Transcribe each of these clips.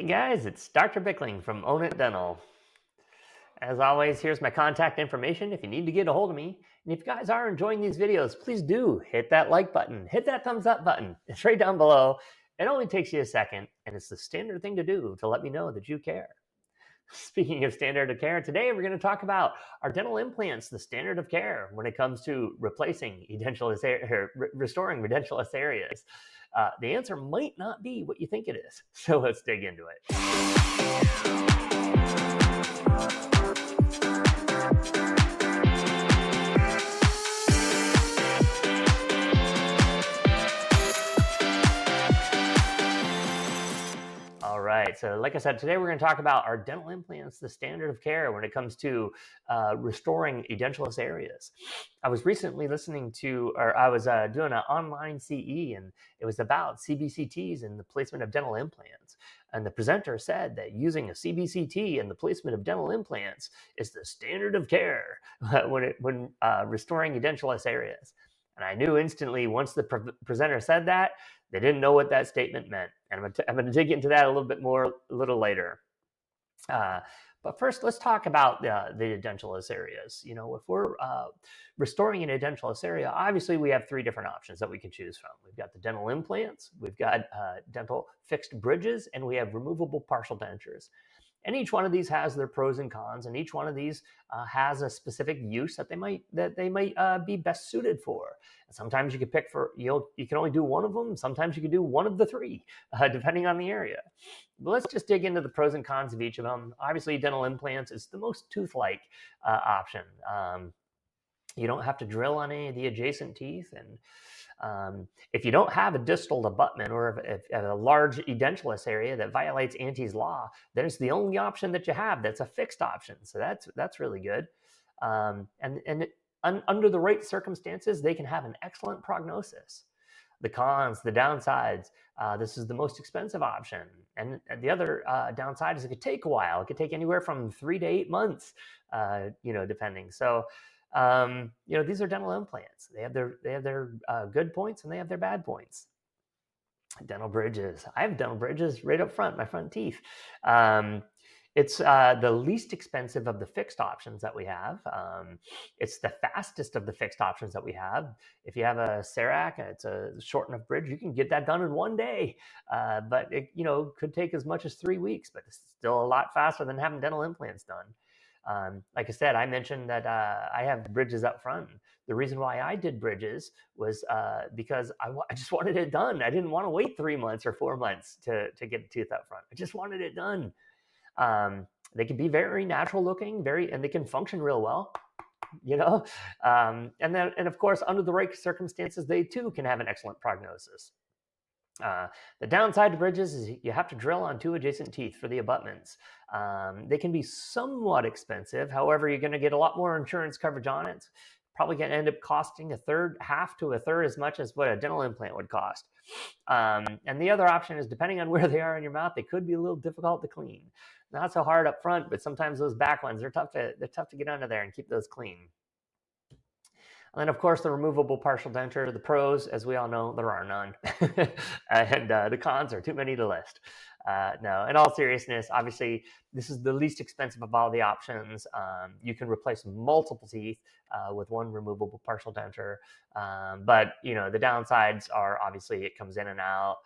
Guys, it's Dr. Bickling from Own It Dental. As always, here's my contact information if you need to get a hold of me. And if you guys are enjoying these videos, please do hit that like button, hit that thumbs up button. It's right down below. It only takes you a second, and it's the standard thing to do to let me know that you care. Speaking of standard of care, today we're going to talk about our dental implants, the standard of care when it comes to replacing restoring edentulous areas. The answer might not be what you think it is. So let's dig into it. All right, so like I said, today we're going to talk about our dental implants, the standard of care when it comes to restoring edentulous areas. I was recently listening to, or I was doing an online CE, and it was about CBCTs and the placement of dental implants. And the presenter said that using a CBCT and the placement of dental implants is the standard of care when restoring edentulous areas. And I knew instantly once the presenter said that, they didn't know what that statement meant. And I'm going to dig into that a little bit more a little later. But first, let's talk about the edentulous areas. You know, if we're restoring an edentulous area, obviously we have three different options that we can choose from. We've got the dental implants, we've got dental fixed bridges, and we have removable partial dentures. And each one of these has their pros and cons, and each one of these has a specific use that they might be best suited for. And sometimes you could pick you can only do one of them. Sometimes you could do one of the three, depending on the area. But let's just dig into the pros and cons of each of them. Obviously, dental implants is the most tooth-like option. You don't have to drill on any of the adjacent teeth, and if you don't have a distal abutment or if a large edentulous area that violates Ante's law, then it's the only option that you have that's a fixed option. So that's really good. Under the right circumstances, they can have an excellent prognosis. The cons, the downsides, this is the most expensive option. And the other downside is it could take a while. It could take anywhere from 3 to 8 months, depending. So, these are dental implants. They have their good points and they have their bad points. Dental bridges. I have dental bridges right up front, my front teeth. It's the least expensive of the fixed options that we have. It's the fastest of the fixed options that we have. If you have a CEREC, it's a short enough bridge, you can get that done in 1 day. But it could take as much as 3 weeks, but it's still a lot faster than having dental implants done. Like I said, I mentioned that I have bridges up front. The reason why I did bridges was because I just wanted it done. I didn't want to wait 3 months or 4 months to get a tooth up front. I just wanted it done. They can be very natural looking, and they can function real well, and of course, under the right circumstances, they too can have an excellent prognosis. The downside to bridges is you have to drill on 2 adjacent teeth for the abutments. They can be somewhat expensive. However, you're going to get a lot more insurance coverage on it. It's probably going to end up costing half to a third as much as what a dental implant would cost. And the other option is, depending on where they are in your mouth, they could be a little difficult to clean. Not so hard up front, but sometimes those back ones are tough to get under there and keep those clean. And then, of course, the removable partial denture. The pros, as we all know, there are none. And the cons are too many to list. No, in all seriousness, obviously, this is the least expensive of all the options. You can replace multiple teeth with one removable partial denture. But, the downsides are obviously it comes in and out.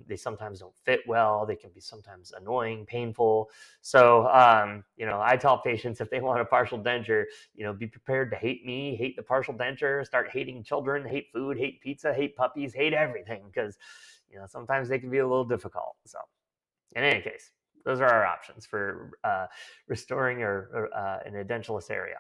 They sometimes don't fit well. They can be sometimes annoying, painful. So, I tell patients if they want a partial denture, be prepared to hate me, hate the partial denture, start hating children, hate food, hate pizza, hate puppies, hate everything, because, sometimes they can be a little difficult. So, in any case, those are our options for restoring an edentulous area.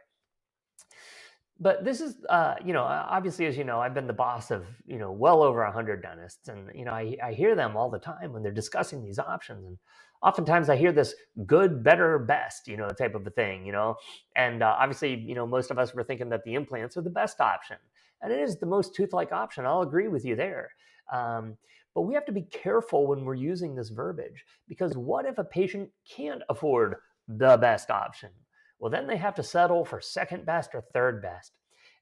But this is, obviously, as you know, I've been the boss of, well over 100 dentists. And, I hear them all the time when they're discussing these options. And oftentimes I hear this good, better, best, type of a thing, And obviously, most of us were thinking that the implants are the best option. And it is the most tooth-like option. I'll agree with you there. But we have to be careful when we're using this verbiage, because what if a patient can't afford the best option? Well, then they have to settle for second best or third best.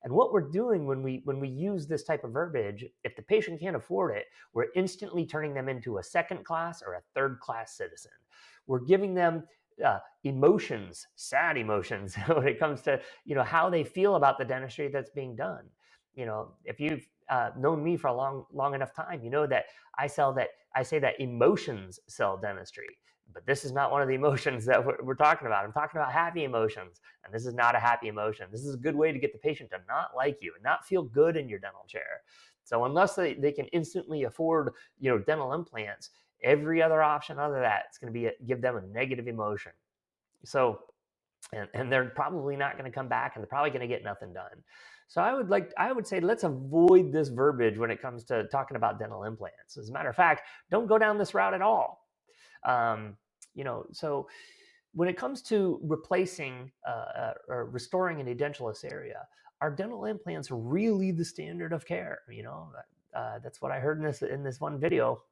And what we're doing when we use this type of verbiage, if the patient can't afford it, we're instantly turning them into a second class or a third class citizen. We're giving them emotions, sad emotions, when it comes to how they feel about the dentistry that's being done. If you've known me for a long enough time, you know that I say that emotions sell dentistry. But this is not one of the emotions that we're talking about. I'm talking about happy emotions, and this is not a happy emotion. This is a good way to get the patient to not like you and not feel good in your dental chair. So unless they can instantly afford dental implants, every other option other than that, it's going to give them a negative emotion. So and they're probably not going to come back, and they're probably going to get nothing done. So I would say let's avoid this verbiage when it comes to talking about dental implants. As a matter of fact, don't go down this route at all. So when it comes to replacing or restoring an edentulous area, are dental implants really the standard of care? That's what I heard in this one video.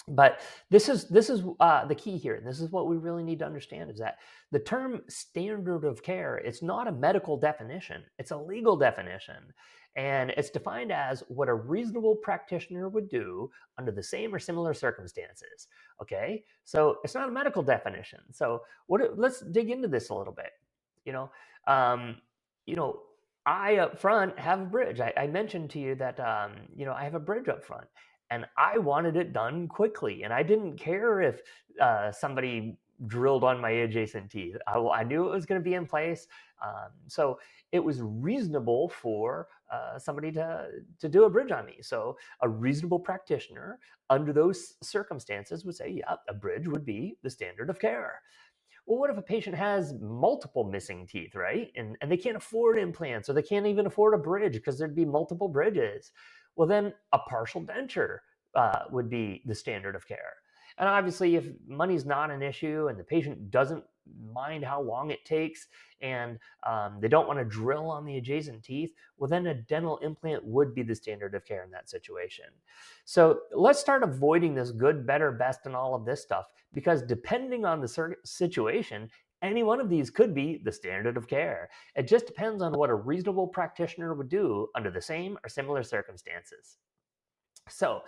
But this is the key here, and this is what we really need to understand, is that the term standard of care, it's not a medical definition, it's a legal definition. And it's defined as what a reasonable practitioner would do under the same or similar circumstances. Okay, so it's not a medical definition. So let's dig into this a little bit. I up front have a bridge. I mentioned to you that I have a bridge up front, and I wanted it done quickly, and I didn't care if somebody drilled on my adjacent teeth. I knew it was going to be in place, so it was reasonable for somebody to do a bridge on me. So a reasonable practitioner under those circumstances would say, yeah, a bridge would be the standard of care. Well, what if a patient has multiple missing teeth, right? And they can't afford implants, or they can't even afford a bridge because there'd be multiple bridges. Well, then a partial denture would be the standard of care. And obviously, if money's not an issue and the patient doesn't mind how long it takes, and they don't want to drill on the adjacent teeth, well, then a dental implant would be the standard of care in that situation. So let's start avoiding this good, better, best, and all of this stuff, because depending on the situation, any one of these could be the standard of care. It just depends on what a reasonable practitioner would do under the same or similar circumstances. So,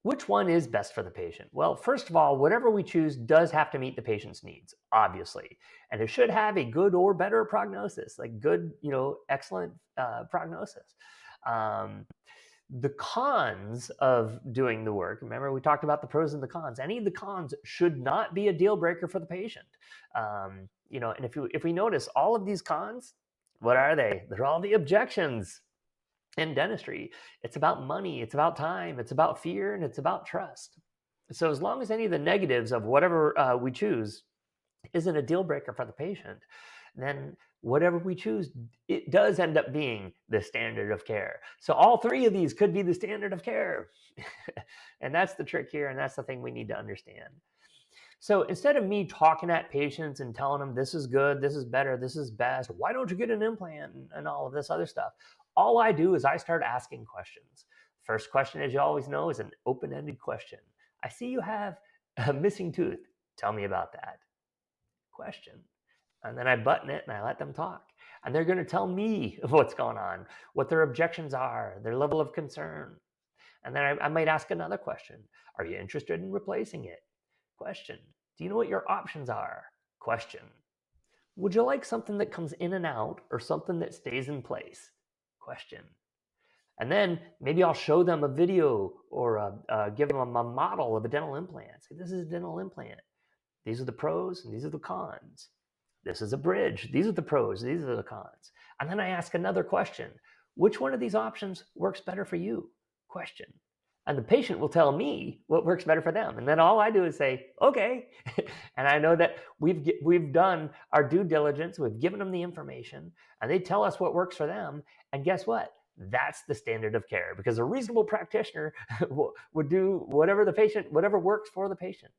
which one is best for the patient? Well, first of all, whatever we choose does have to meet the patient's needs, obviously. And it should have a good or better prognosis, like good, excellent prognosis. The cons of doing the work, remember we talked about the pros and the cons. Any of the cons should not be a deal breaker for the patient. And if we notice all of these cons, what are they? They're all the objections in dentistry. It's about money, it's about time, it's about fear, and it's about trust. So as long as any of the negatives of whatever we choose isn't a deal breaker for the patient, then whatever we choose, it does end up being the standard of care. So all three of these could be the standard of care. And that's the trick here, and that's the thing we need to understand. So instead of me talking at patients and telling them this is good, this is better, this is best, why don't you get an implant, and all of this other stuff, all I do is I start asking questions. First question, as you always know, is an open-ended question. I see you have a missing tooth. Tell me about that. Question. And then I button it and I let them talk. And they're going to tell me what's going on, what their objections are, their level of concern. And then I might ask another question. Are you interested in replacing it? Question. Do you know what your options are? Question. Would you like something that comes in and out, or something that stays in place? Question. And then maybe I'll show them a video, or give them a model of a dental implant. Say, this is a dental implant. These are the pros and these are the cons. This is a bridge. These are the pros. These are the cons. And then I ask another question. Which one of these options works better for you? Question. And the patient will tell me what works better for them. And then all I do is say, okay. And I know that we've done our due diligence. We've given them the information, and they tell us what works for them. And guess what? That's the standard of care, because a reasonable practitioner would do whatever works for the patient.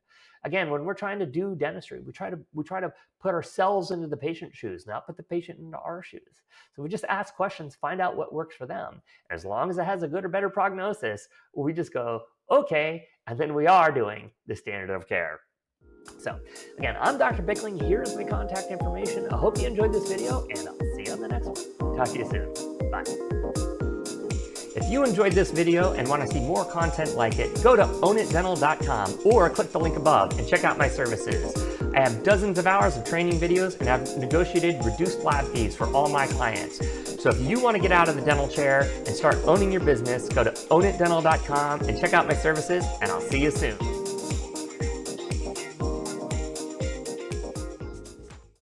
Again, when we're trying to do dentistry, we try to put ourselves into the patient's shoes, not put the patient into our shoes. So we just ask questions, find out what works for them. And as long as it has a good or better prognosis, we just go, okay, and then we are doing the standard of care. So again, I'm Dr. Bickling. Here's my contact information. I hope you enjoyed this video, and I'll see you on the next one. Talk to you soon. Bye. If you enjoyed this video and want to see more content like it, go to ownitdental.com or click the link above and check out my services. I have dozens of hours of training videos and have negotiated reduced lab fees for all my clients. So if you want to get out of the dental chair and start owning your business, go to ownitdental.com and check out my services, and I'll see you soon.